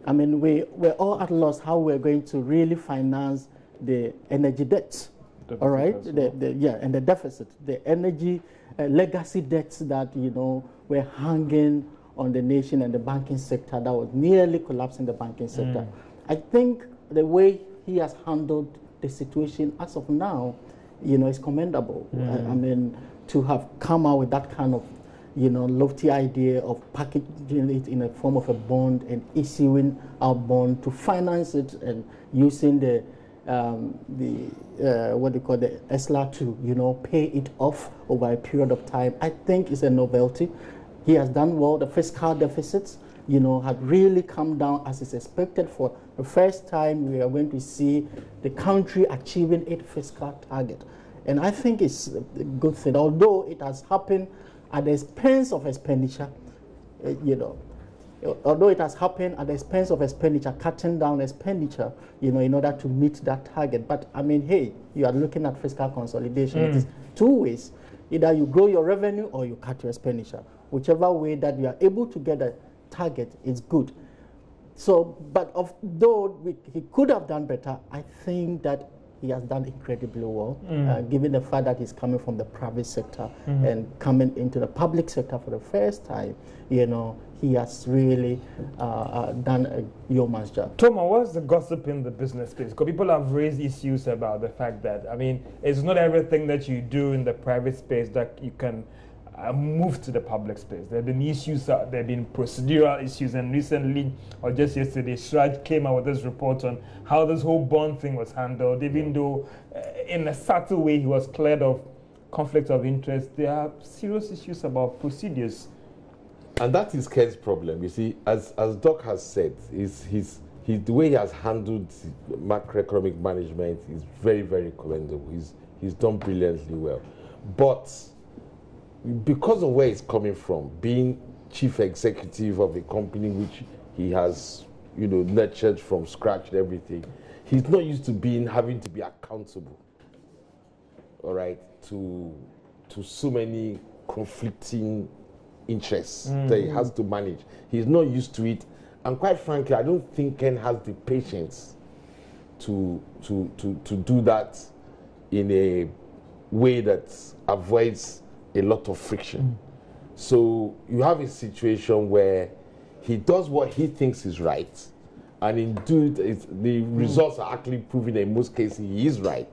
I mean, we're all at loss how we're going to really finance the energy debt. All right, and the deficit, the energy legacy debts that were hanging on the nation and the banking sector that was nearly collapsing the banking sector. I think the way he has handled the situation as of now, is commendable. I mean, to have come out with that kind of lofty idea of packaging it in a form of a bond and issuing our bond to finance it and using the what they call the ESLA to, pay it off over a period of time, I think is a novelty. He has done well. The fiscal deficits, had really come down as is expected. For the first time, we are going to see the country achieving its fiscal target. And I think it's a good thing, although it has happened at the expense of expenditure, although it has happened at the expense of expenditure, cutting down expenditure, in order to meet that target. But I mean, hey, you are looking at fiscal consolidation. It is two ways. Either you grow your revenue or you cut your expenditure. Whichever way that you are able to get a target is good. So, but though he could have done better, I think that he has done incredibly well, given the fact that he's coming from the private sector and coming into the public sector for the first time. He has really done a yeoman's job. Thomas, what's the gossip in the business space? Because people have raised issues about the fact that, I mean, it's not everything that you do in the private space that you can move to the public space. There have been issues, there have been procedural issues, and recently, or just yesterday, Shraj came out with this report on how this whole bond thing was handled, even though in a subtle way he was cleared of conflict of interest. There are serious issues about procedures. And that is Ken's problem. You see, as Doc has said, the way he has handled macroeconomic management is very, very commendable. He's done brilliantly well. But because of where he's coming from, being chief executive of a company which he has, nurtured from scratch and everything, he's not used to having to be accountable, all right, to so many conflicting interests that he has to manage. He's not used to it, and quite frankly, I don't think Ken has the patience to do that in a way that avoids a lot of friction. So you have a situation where he does what he thinks is right, and indeed the results are actually proving that in most cases he is right.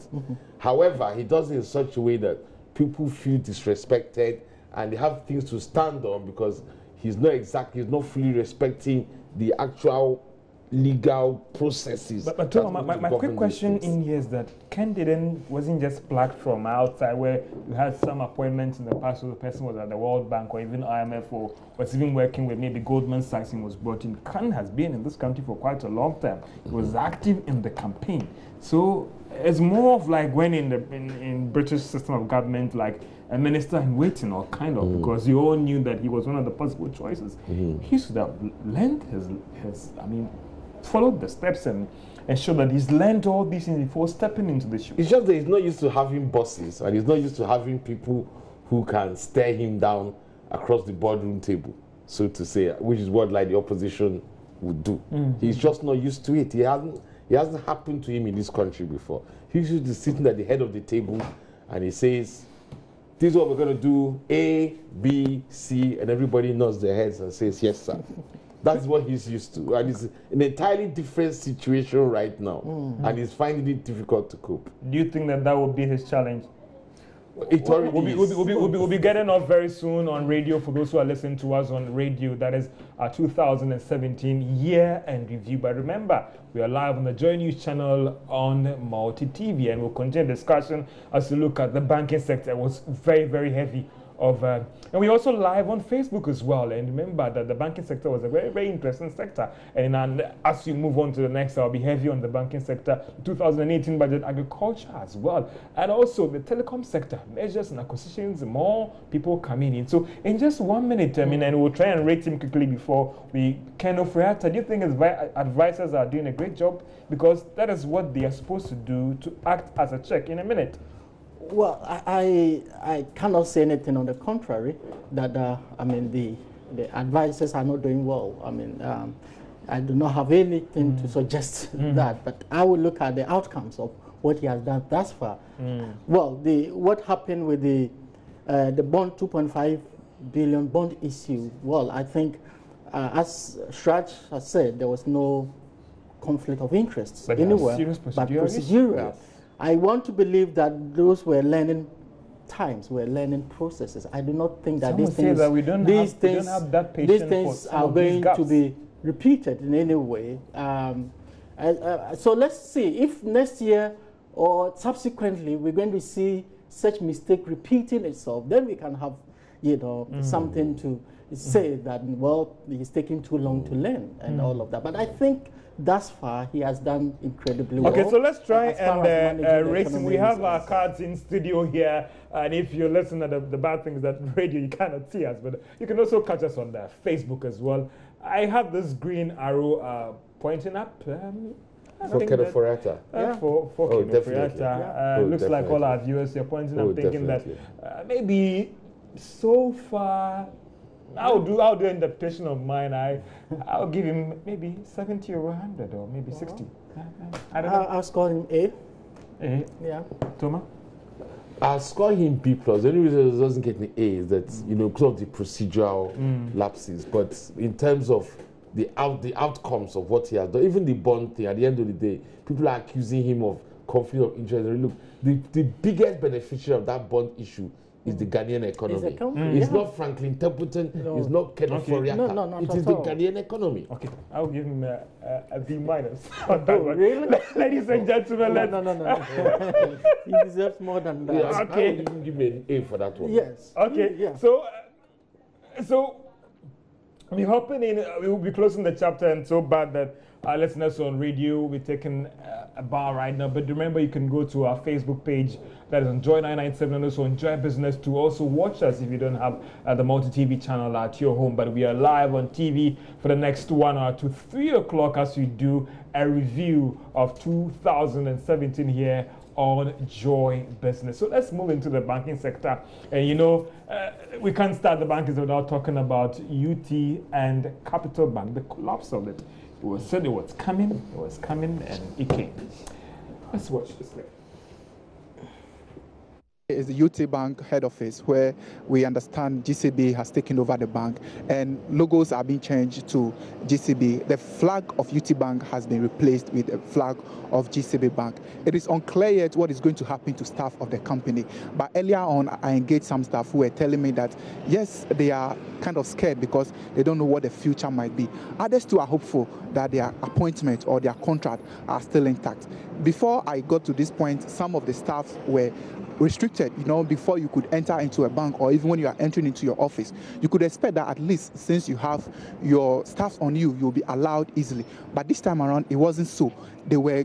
However, he does it in such a way that people feel disrespected and they have things to stand on because he's not fully respecting the actual legal processes. But Tom, my quick question in here is that Ken wasn't just plucked from outside where you had some appointments in the past where the person was at the World Bank or even IMF or was even working with maybe Goldman Sachs and was brought in. Ken has been in this country for quite a long time. He was active in the campaign. So it's more of like when in British system of government, like a minister in waiting or kind of, because you all knew that he was one of the possible choices. He should have lent followed the steps and ensure that he's learned all these things before stepping into the shoes. It's just that he's not used to having bosses and he's not used to having people who can stare him down across the boardroom table, so to say, which is what like the opposition would do. He's just not used to it. It hasn't happened to him in this country before. He's used to sitting at the head of the table and he says, this is what we're going to do, A, B, C, and everybody nods their heads and says, yes, sir. That's what he's used to. And it's an entirely different situation right now. And he's finding it difficult to cope. Do you think that will be his challenge? It already is. We'll be getting off very soon on radio for those who are listening to us on radio. That is our 2017 year-end review. But remember, we are live on the JoyNews channel on Multi TV, and we'll continue discussion as we look at the banking sector. It was very, very heavy. And we're also live on Facebook as well. And remember that the banking sector was a very, very interesting sector. And as we move on to the next, I'll be heavy on the banking sector, 2018 budget, agriculture as well. And also the telecom sector, measures and acquisitions, more people coming in. So in just 1 minute, and we'll try and rate him quickly before we kind of react. Do you think his advisors are doing a great job? Because that is what they are supposed to do, to act as a check. In a minute. Well, I cannot say anything on the contrary, that, the advisors are not doing well. I do not have anything to suggest that, but I will look at the outcomes of what he has done thus far. Well, what happened with the bond, 2.5 billion bond issue, well, I think, as Shraj has said, there was no conflict of interests anywhere, but procedural. Yes. I want to believe that those were learning times, we're learning processes. I do not think that Some these would say things, that we don't have that patience these things for some are of these going gaps to be repeated in any way. So let's see if next year or subsequently we're going to see such mistake repeating itself. Then we can have, something to say that, well, he's taking too long to learn and all of that. But I think thus far he has done incredibly well. Okay, so let's try and rate him. We have our cards in studio here, and if you listen to the bad things that radio, you cannot see us, but you can also catch us on the Facebook as well. I have this green arrow pointing up. For Kenneth Foriata. For Kenneth Foriata. Looks like all our viewers are pointing up, thinking that maybe so far, I'll do an interpretation of mine. I'll give him maybe 70 or 100 or maybe 60. I don't know. I'll score him A. A? Yeah. Toma? I'll score him B+. The only reason it doesn't get me A is that, because of the procedural lapses. But in terms of the outcomes of what he has done, even the bond thing, at the end of the day, people are accusing him of conflict of interest. Look, the biggest beneficiary of that bond issue is the Ghanaian economy. It's not Franklin Templeton, it's not Kenneth Foriata. No, it is the Ghanaian economy. Okay, I'll give him a B- on that one. Really? Ladies and gentlemen, no. He deserves more than that. Yes, okay. I will give me an A for that one. Yes. Okay, yeah. So we're hopping in, we will be closing the chapter, and so bad that our listeners on radio will be taking a bow right now. But remember, you can go to our Facebook page, that is on Joy 997, and also on Joy Business, to also watch us if you don't have the multi-TV channel at your home. But we are live on TV for the next 1 hour to 3 o'clock as we do a review of 2017 here on Joy Business. So let's move into the banking sector. And we can't start the banking without talking about UT and Capital Bank, the collapse of it. It was said it was coming, and it came. Let's watch this clip. Is the UT Bank head office, where we understand GCB has taken over the bank and logos are being changed to GCB. The flag of UT Bank has been replaced with a flag of GCB Bank. It is unclear yet what is going to happen to staff of the company. But earlier on, I engaged some staff who were telling me that, yes, they are kind of scared because they don't know what the future might be. Others too are hopeful that their appointment or their contract are still intact. Before I got to this point, some of the staff were restricted, before you could enter into a bank, or even when you are entering into your office. You could expect that at least since you have your staff on you, you'll be allowed easily. But this time around, it wasn't so. They were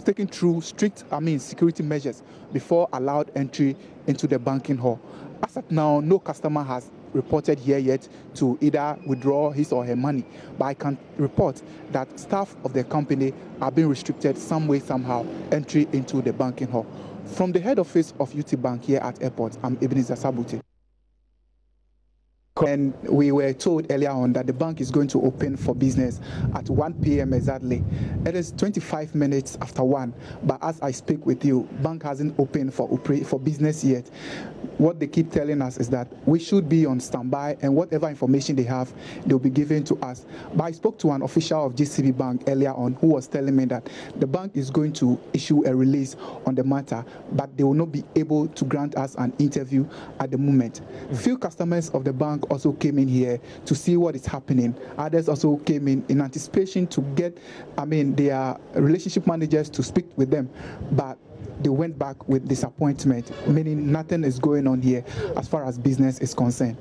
taking through strict, security measures before allowed entry into the banking hall. As of now, no customer has reported here yet to either withdraw his or her money. But I can report that staff of the company are being restricted some way, somehow, entry into the banking hall. From the head office of UT Bank here at Airport, I'm Ebenezer Sabuti. And we were told earlier on that the bank is going to open for business at 1 p.m. exactly. It is 25 minutes after 1, but as I speak with you, bank hasn't opened for business yet. What they keep telling us is that we should be on standby, and whatever information they have, they'll be given to us. But I spoke to an official of GCB Bank earlier on who was telling me that the bank is going to issue a release on the matter, but they will not be able to grant us an interview at the moment. Few customers of the bank also came in here to see what is happening. Others also came in anticipation to get, their relationship managers to speak with them. But they went back with disappointment, meaning nothing is going on here as far as business is concerned.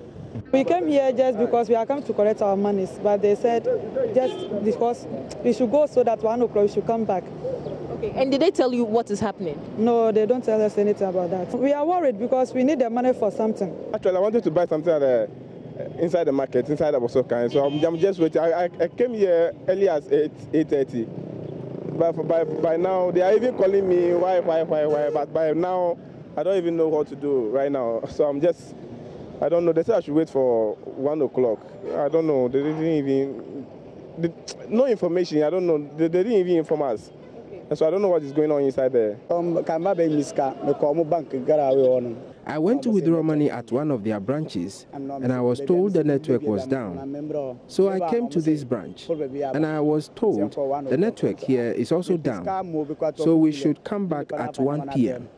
We came here just because we are coming to collect our monies, but they said just because we should go so that 1 o'clock we should come back. Okay, and did they tell you what is happening? No, they don't tell us anything about that. We are worried because we need the money for something. Actually, I wanted to buy something at inside the market, inside the Bosokan. So I'm just waiting. I came here early as 8:30. But by now, they are even calling me why. But by now, I don't even know what to do right now. So I don't know. They said I should wait for 1 o'clock. I don't know. They didn't even, no information. I don't know. They didn't even inform us. And so I don't know what is going on inside there. I went to withdraw money at one of their branches, and I was told the network was down. So I came to this branch, and I was told the network here is also down, so we should come back at 1 p.m.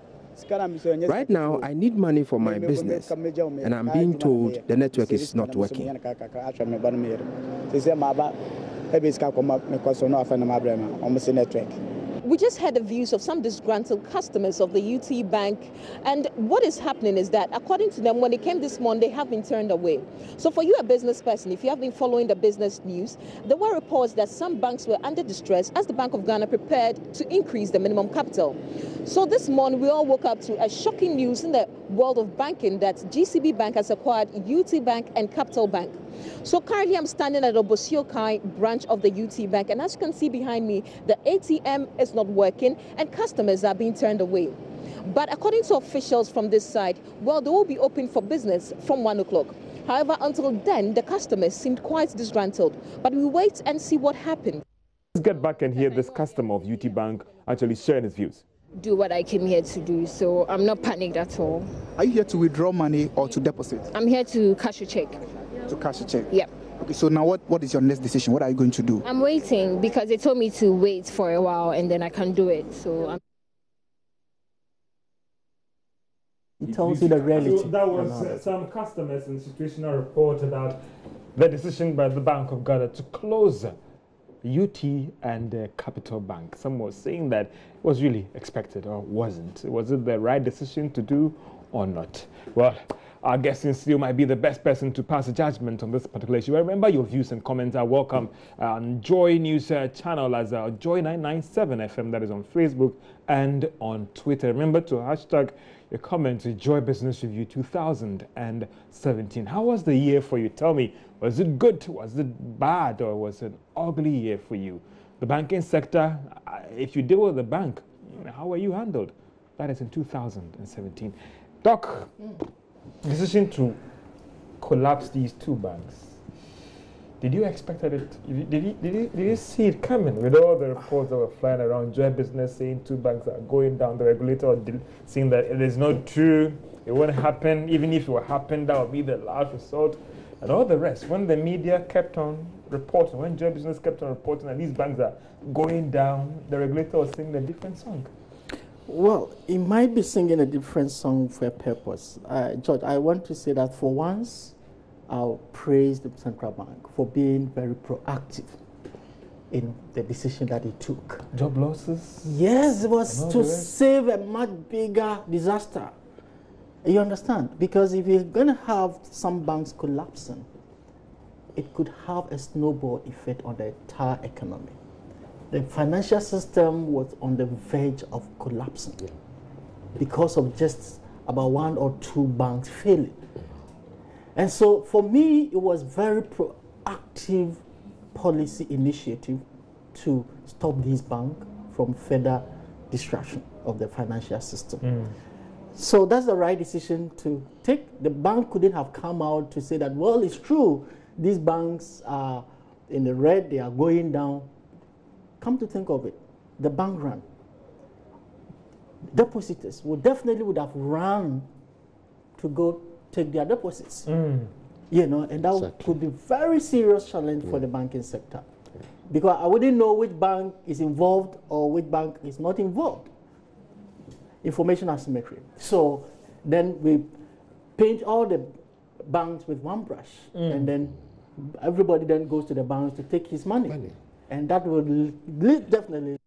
Right now, I need money for my business, and I'm being told the network is not working. We just heard the views of some disgruntled customers of the UT Bank, and what is happening is that, according to them, when they came this morning, they have been turned away. So for you, a business person, if you have been following the business news, there were reports that some banks were under distress as the Bank of Ghana prepared to increase the minimum capital. So this morning, we all woke up to a shocking news in the world of banking that GCB Bank has acquired UT Bank and Capital Bank. So currently I'm standing at Obosiokai branch of the UT Bank, and as you can see behind me, the ATM is not working and customers are being turned away. But according to officials from this side, well, they will be open for business from 1 o'clock. However, until then, the customers seemed quite disgruntled. But we'll wait and see what happened. Let's get back and hear this customer of UT Bank actually sharing his views. Do what I came here to do, so I'm not panicked at all. Are you here to withdraw money or to deposit? I'm here to cash a check. To cash a check? Yep. Okay, so now what is your next decision? What are you going to do? I'm waiting because they told me to wait for a while and then I can do it. So It tells you the reality. So that was some customers in the situational report about the decision by the Bank of Ghana to close UT and Capital Bank. Some were saying that it was really expected or wasn't. Was it the right decision to do or not? Well, our guest in studio might be the best person to pass a judgment on this particular issue. Remember, your views and comments are welcome on Joy News channel as Joy997 FM, that is on Facebook and on Twitter. Remember to hashtag your comment to Joy Business Review 2017. How was the year for you? Tell me, was it good? Was it bad? Or was it an ugly year for you? The banking sector, if you deal with the bank, how were you handled? That is in 2017. Doc, decision to collapse these two banks. Did you expect it? Did you see it coming with all the reports that were flying around Joy Business saying two banks are going down? The regulator saying that it is not true, it won't happen. Even if it will happen, that would be the last result, and all the rest. When the media kept on reporting, when Joy Business kept on reporting that these banks are going down, the regulator was singing a different song. Well, it might be singing a different song for a purpose. George, I want to say that for once, I'll praise the central bank for being very proactive in the decision that it took. Job losses? Yes, it was to save a much bigger disaster. You understand? Because if you're going to have some banks collapsing, it could have a snowball effect on the entire economy. The financial system was on the verge of collapsing because of just about one or two banks failing. And so for me, it was very proactive policy initiative to stop this bank from further destruction of the financial system. So that's the right decision to take. The bank couldn't have come out to say that, well, it's true, these banks are in the red, they are going down. Come to think of it, the bank run. Depositors would have run to go take their deposits. You know, and that could be very serious challenge for the banking sector. Because I wouldn't know which bank is involved or which bank is not involved. Information asymmetry. So then we paint all the banks with one brush, and then everybody then goes to the banks to take his money. And that will definitely